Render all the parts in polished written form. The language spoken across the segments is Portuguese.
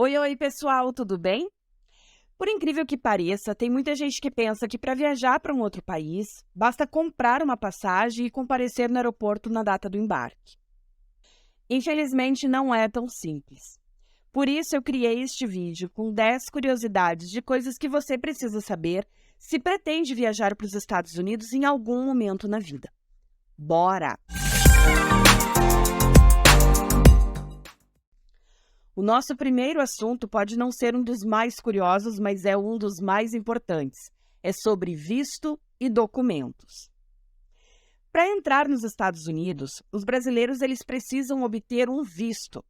Oi, oi, pessoal, tudo bem? Por incrível que pareça, tem muita gente que pensa que para viajar para um outro país, basta comprar uma passagem e comparecer no aeroporto na data do embarque. Infelizmente, não é tão simples. Por isso, eu criei este vídeo com 10 curiosidades de coisas que você precisa saber se pretende viajar para os Estados Unidos em algum momento na vida. Bora! O nosso primeiro assunto pode não ser um dos mais curiosos, mas é um dos mais importantes. É sobre visto e documentos. Para entrar nos Estados Unidos, os brasileiros eles precisam obter um visto.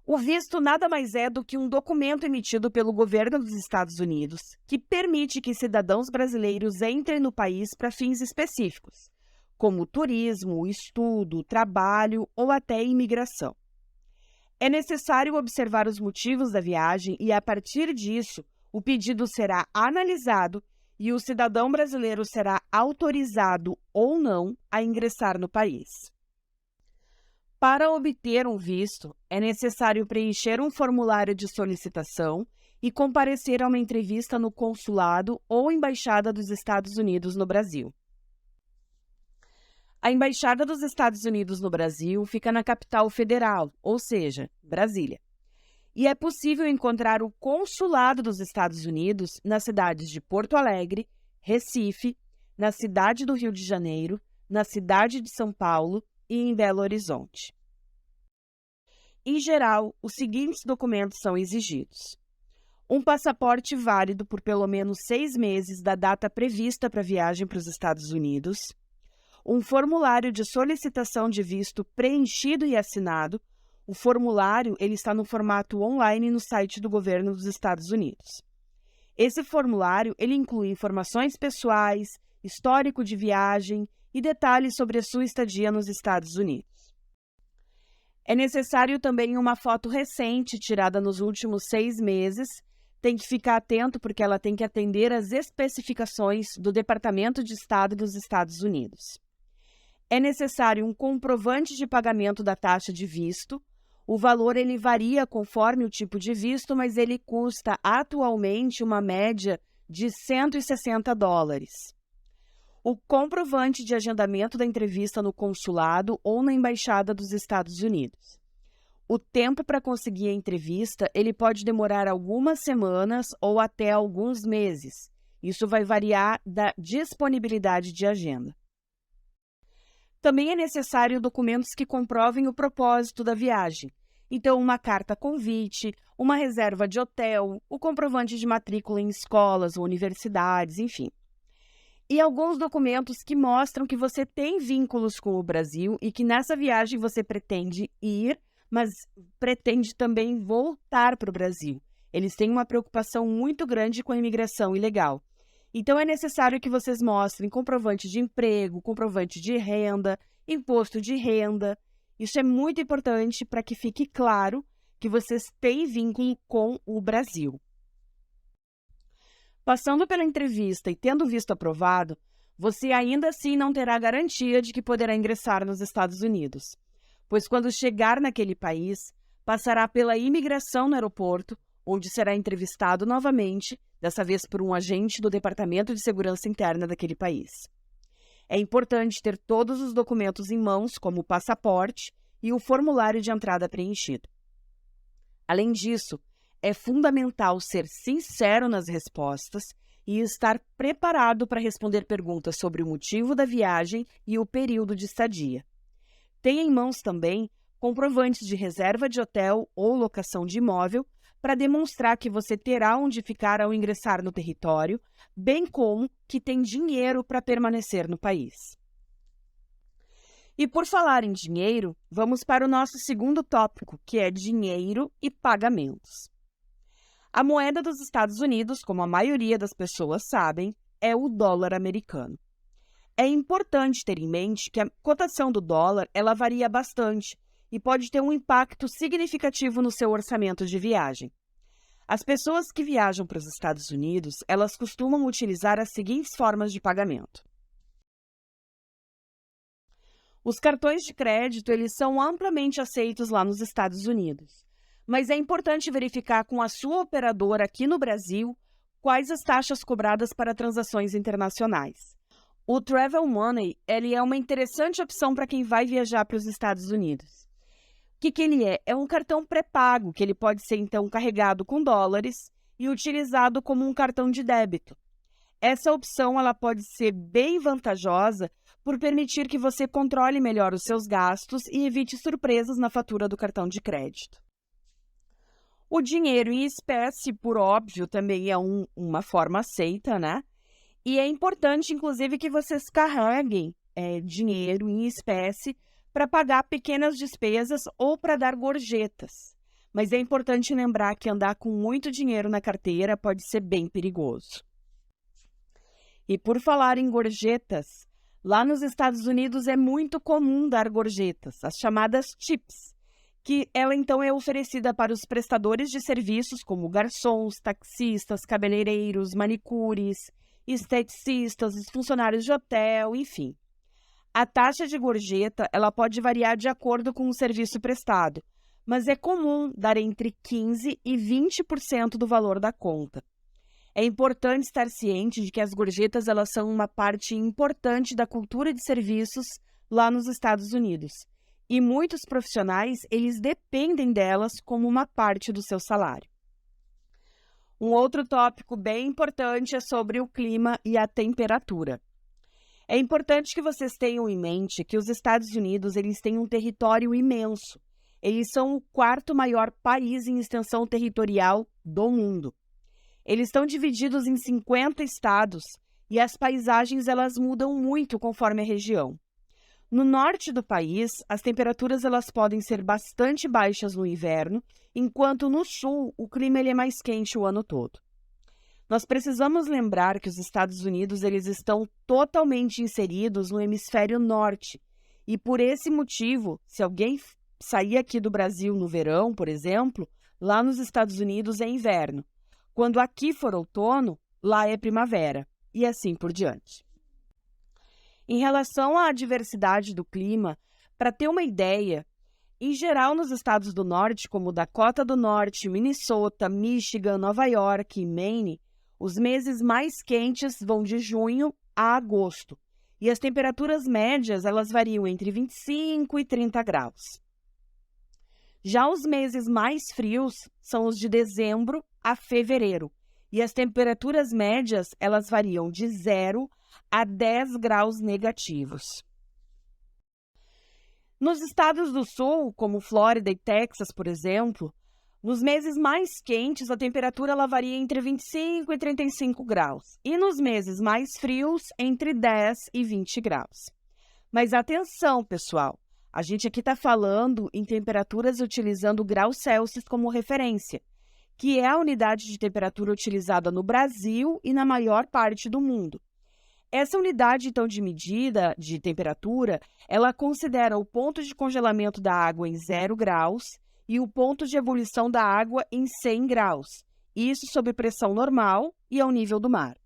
O visto nada mais é do que um documento emitido pelo governo dos Estados Unidos que permite que cidadãos brasileiros entrem no país para fins específicos, como turismo, estudo, trabalho ou até imigração. É necessário observar os motivos da viagem e, a partir disso, o pedido será analisado e o cidadão brasileiro será autorizado ou não a ingressar no país. Para obter um visto, é necessário preencher um formulário de solicitação e comparecer a uma entrevista no consulado ou embaixada dos Estados Unidos no Brasil. A Embaixada dos Estados Unidos no Brasil fica na capital federal, ou seja, Brasília. E é possível encontrar o Consulado dos Estados Unidos nas cidades de Porto Alegre, Recife, na cidade do Rio de Janeiro, na cidade de São Paulo e em Belo Horizonte. Em geral, os seguintes documentos são exigidos: um passaporte válido por pelo menos 6 meses da data prevista para a viagem para os Estados Unidos, um formulário de solicitação de visto preenchido e assinado. O formulário ele está no formato online no site do governo dos Estados Unidos. Esse formulário ele inclui informações pessoais, histórico de viagem e detalhes sobre a sua estadia nos Estados Unidos. É necessário também uma foto recente tirada nos últimos 6 meses. Tem que ficar atento porque ela tem que atender às especificações do Departamento de Estado dos Estados Unidos. É necessário um comprovante de pagamento da taxa de visto. O valor ele varia conforme o tipo de visto, mas ele custa atualmente uma média de $160. O comprovante de agendamento da entrevista no consulado ou na embaixada dos Estados Unidos. O tempo para conseguir a entrevista ele pode demorar algumas semanas ou até alguns meses. Isso vai variar da disponibilidade de agenda. Também é necessário documentos que comprovem o propósito da viagem. Então, uma carta convite, uma reserva de hotel, o comprovante de matrícula em escolas ou universidades, enfim. E alguns documentos que mostram que você tem vínculos com o Brasil e que nessa viagem você pretende ir, mas pretende também voltar para o Brasil. Eles têm uma preocupação muito grande com a imigração ilegal. Então, é necessário que vocês mostrem comprovante de emprego, comprovante de renda, imposto de renda. Isso é muito importante para que fique claro que vocês têm vínculo com o Brasil. Passando pela entrevista e tendo visto aprovado, você ainda assim não terá garantia de que poderá ingressar nos Estados Unidos, pois quando chegar naquele país, passará pela imigração no aeroporto, onde será entrevistado novamente, dessa vez por um agente do Departamento de Segurança Interna daquele país. É importante ter todos os documentos em mãos, como o passaporte e o formulário de entrada preenchido. Além disso, é fundamental ser sincero nas respostas e estar preparado para responder perguntas sobre o motivo da viagem e o período de estadia. Tenha em mãos também comprovantes de reserva de hotel ou locação de imóvel para demonstrar que você terá onde ficar ao ingressar no território, bem como que tem dinheiro para permanecer no país. E por falar em dinheiro, vamos para o nosso segundo tópico, que é dinheiro e pagamentos. A moeda dos Estados Unidos, como a maioria das pessoas sabem, é o dólar americano. É importante ter em mente que a cotação do dólar ela varia bastante e pode ter um impacto significativo no seu orçamento de viagem. As pessoas que viajam para os Estados Unidos, elas costumam utilizar as seguintes formas de pagamento. Os cartões de crédito, eles são amplamente aceitos lá nos Estados Unidos, Mas é importante verificar com a sua operadora aqui no Brasil quais as taxas cobradas para transações internacionais. O Travel Money ele é uma interessante opção para quem vai viajar para os Estados Unidos. O que ele é? É um cartão pré-pago, que ele pode ser, então, carregado com dólares e utilizado como um cartão de débito. Essa opção ela pode ser bem vantajosa por permitir que você controle melhor os seus gastos e evite surpresas na fatura do cartão de crédito. O dinheiro em espécie, por óbvio, também é uma forma aceita, né? E é importante, inclusive, que vocês carreguem dinheiro em espécie para pagar pequenas despesas ou para dar gorjetas. Mas é importante lembrar que andar com muito dinheiro na carteira pode ser bem perigoso. E por falar em gorjetas, lá nos Estados Unidos é muito comum dar gorjetas, as chamadas tips, que ela então é oferecida para os prestadores de serviços como garçons, taxistas, cabeleireiros, manicures, esteticistas, os funcionários de hotel, enfim. A taxa de gorjeta ela pode variar de acordo com o serviço prestado, mas é comum dar entre 15% e 20% do valor da conta. É importante estar ciente de que as gorjetas elas são uma parte importante da cultura de serviços lá nos Estados Unidos. E muitos profissionais, eles dependem delas como uma parte do seu salário. Um outro tópico bem importante é sobre o clima e a temperatura. É importante que vocês tenham em mente que os Estados Unidos eles têm um território imenso. Eles são o quarto maior país em extensão territorial do mundo. Eles estão divididos em 50 estados e as paisagens elas mudam muito conforme a região. No norte do país, as temperaturas elas podem ser bastante baixas no inverno, enquanto no sul o clima ele é mais quente o ano todo. Nós precisamos lembrar que os Estados Unidos eles estão totalmente inseridos no hemisfério norte e por esse motivo, se alguém sair aqui do Brasil no verão, por exemplo, lá nos Estados Unidos é inverno. Quando aqui for outono, lá é primavera e assim por diante. Em relação à diversidade do clima, para ter uma ideia, em geral nos estados do norte, como Dakota do Norte, Minnesota, Michigan, Nova York e Maine, os meses mais quentes vão de junho a agosto, e as temperaturas médias elas variam entre 25 e 30 graus. Já os meses mais frios são os de dezembro a fevereiro, e as temperaturas médias elas variam de 0 a 10 graus negativos. Nos estados do sul, como Flórida e Texas, por exemplo, nos meses mais quentes, a temperatura ela varia entre 25 e 35 graus. E nos meses mais frios, entre 10 e 20 graus. Mas atenção, pessoal! A gente aqui está falando em temperaturas utilizando graus Celsius como referência, que é a unidade de temperatura utilizada no Brasil e na maior parte do mundo. Essa unidade, então, de medida de temperatura, ela considera o ponto de congelamento da água em 0 graus e o ponto de ebulição da água em 100 graus, isso sob pressão normal e ao nível do mar.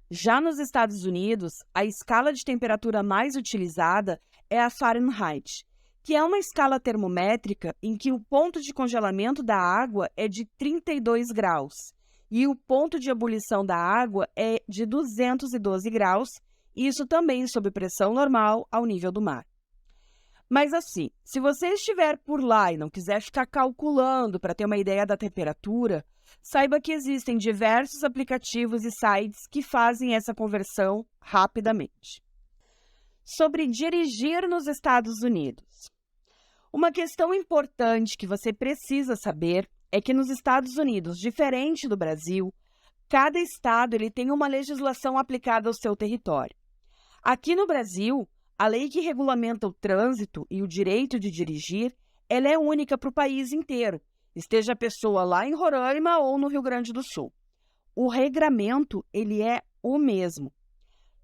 Já nos Estados Unidos, a escala de temperatura mais utilizada é a Fahrenheit, que é uma escala termométrica em que o ponto de congelamento da água é de 32 graus e o ponto de ebulição da água é de 212 graus, isso também sob pressão normal ao nível do mar. Mas assim, se você estiver por lá e não quiser ficar calculando para ter uma ideia da temperatura, saiba que existem diversos aplicativos e sites que fazem essa conversão rapidamente. Sobre dirigir nos Estados Unidos. Uma questão importante que você precisa saber é que nos Estados Unidos, diferente do Brasil, cada estado ele tem uma legislação aplicada ao seu território. Aqui no Brasil, a lei que regulamenta o trânsito e o direito de dirigir, ela é única para o país inteiro, esteja a pessoa lá em Roraima ou no Rio Grande do Sul. O regramento, ele é o mesmo.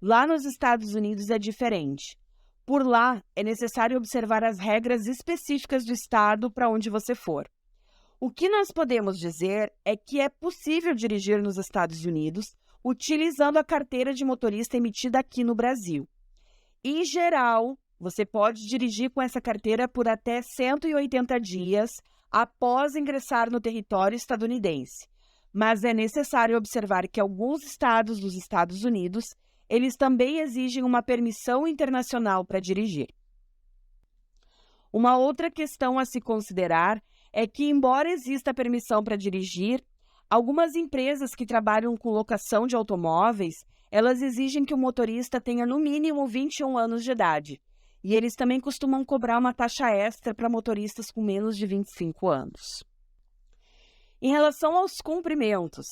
Lá nos Estados Unidos é diferente. Por lá, é necessário observar as regras específicas do estado para onde você for. O que nós podemos dizer é que é possível dirigir nos Estados Unidos utilizando a carteira de motorista emitida aqui no Brasil. Em geral, você pode dirigir com essa carteira por até 180 dias após ingressar no território estadunidense, mas é necessário observar que alguns estados dos Estados Unidos, eles também exigem uma permissão internacional para dirigir. Uma outra questão a se considerar é que, embora exista permissão para dirigir, algumas empresas que trabalham com locação de automóveis, elas exigem que o motorista tenha no mínimo 21 anos de idade. E eles também costumam cobrar uma taxa extra para motoristas com menos de 25 anos. Em relação aos cumprimentos,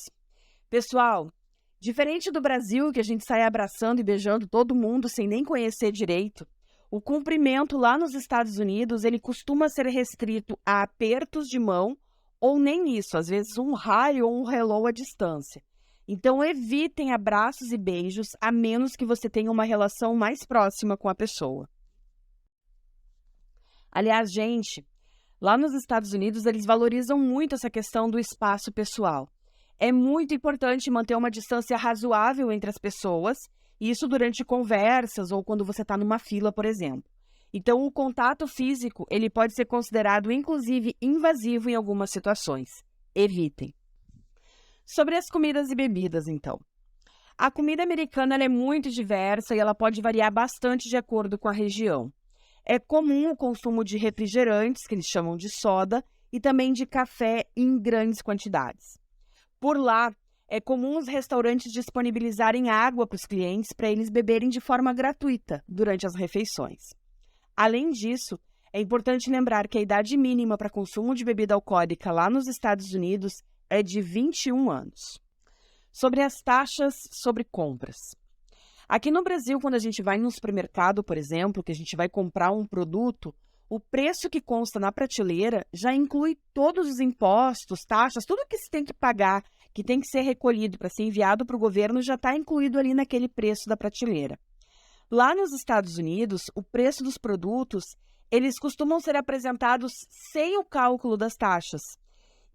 pessoal, diferente do Brasil, que a gente sai abraçando e beijando todo mundo sem nem conhecer direito, o cumprimento lá nos Estados Unidos, ele costuma ser restrito a apertos de mão ou nem isso, às vezes um hi ou um hello à distância. Então, evitem abraços e beijos, a menos que você tenha uma relação mais próxima com a pessoa. Aliás, gente, lá nos Estados Unidos, eles valorizam muito essa questão do espaço pessoal. É muito importante manter uma distância razoável entre as pessoas, isso durante conversas ou quando você está numa fila, por exemplo. Então, o contato físico, ele pode ser considerado, inclusive, invasivo em algumas situações. Evitem. Sobre as comidas e bebidas, então. A comida americana ela é muito diversa e ela pode variar bastante de acordo com a região. É comum o consumo de refrigerantes, que eles chamam de soda, e também de café em grandes quantidades. Por lá, é comum os restaurantes disponibilizarem água para os clientes para eles beberem de forma gratuita durante as refeições. Além disso, é importante lembrar que a idade mínima para consumo de bebida alcoólica lá nos Estados Unidos é de 21 anos. Sobre as taxas sobre compras. Aqui no Brasil, quando a gente vai no supermercado, por exemplo, que a gente vai comprar um produto, o preço que consta na prateleira já inclui todos os impostos, taxas, tudo que se tem que pagar, que tem que ser recolhido para ser enviado para o governo, já está incluído ali naquele preço da prateleira. Lá nos Estados Unidos, o preço dos produtos, eles costumam ser apresentados sem o cálculo das taxas.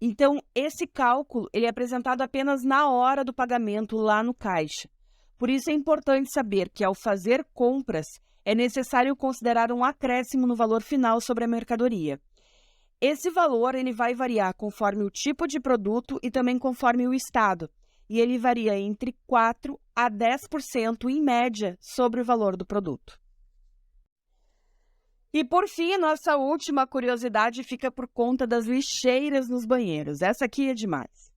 Então, esse cálculo ele é apresentado apenas na hora do pagamento lá no caixa. Por isso é importante saber que, ao fazer compras, é necessário considerar um acréscimo no valor final sobre a mercadoria. Esse valor ele vai variar conforme o tipo de produto e também conforme o estado, e ele varia entre 4% a 10% em média sobre o valor do produto. E por fim, nossa última curiosidade fica por conta das lixeiras nos banheiros. Essa aqui é demais.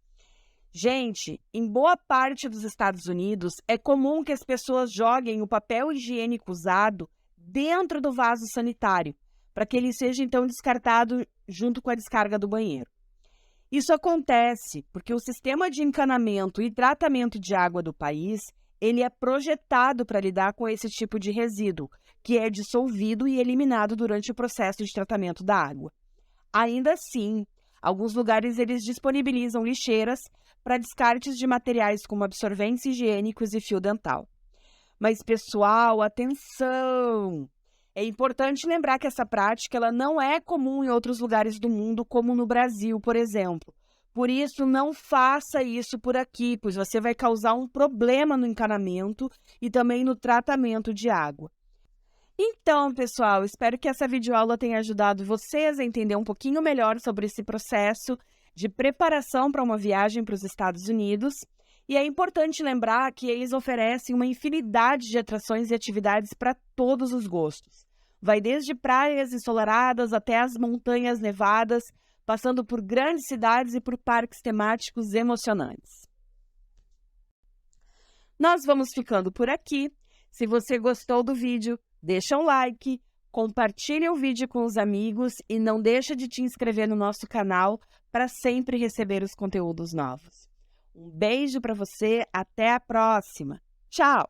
Gente, em boa parte dos Estados Unidos, é comum que as pessoas joguem o papel higiênico usado dentro do vaso sanitário, para que ele seja então descartado junto com a descarga do banheiro. Isso acontece porque o sistema de encanamento e tratamento de água do país, ele é projetado para lidar com esse tipo de resíduo, que é dissolvido e eliminado durante o processo de tratamento da água. Ainda assim, alguns lugares eles disponibilizam lixeiras para descartes de materiais como absorventes higiênicos e fio dental. Mas, pessoal, atenção! É importante lembrar que essa prática ela não é comum em outros lugares do mundo, como no Brasil, por exemplo. Por isso, não faça isso por aqui, pois você vai causar um problema no encanamento e também no tratamento de água. Então, pessoal, espero que essa videoaula tenha ajudado vocês a entender um pouquinho melhor sobre esse processo de preparação para uma viagem para os Estados Unidos. E é importante lembrar que eles oferecem uma infinidade de atrações e atividades para todos os gostos. Vai desde praias ensolaradas até as montanhas nevadas, passando por grandes cidades e por parques temáticos emocionantes. Nós vamos ficando por aqui. Se você gostou do vídeo, deixa um like, compartilhe o vídeo com os amigos e não deixa de te inscrever no nosso canal para sempre receber os conteúdos novos. Um beijo para você, até a próxima. Tchau!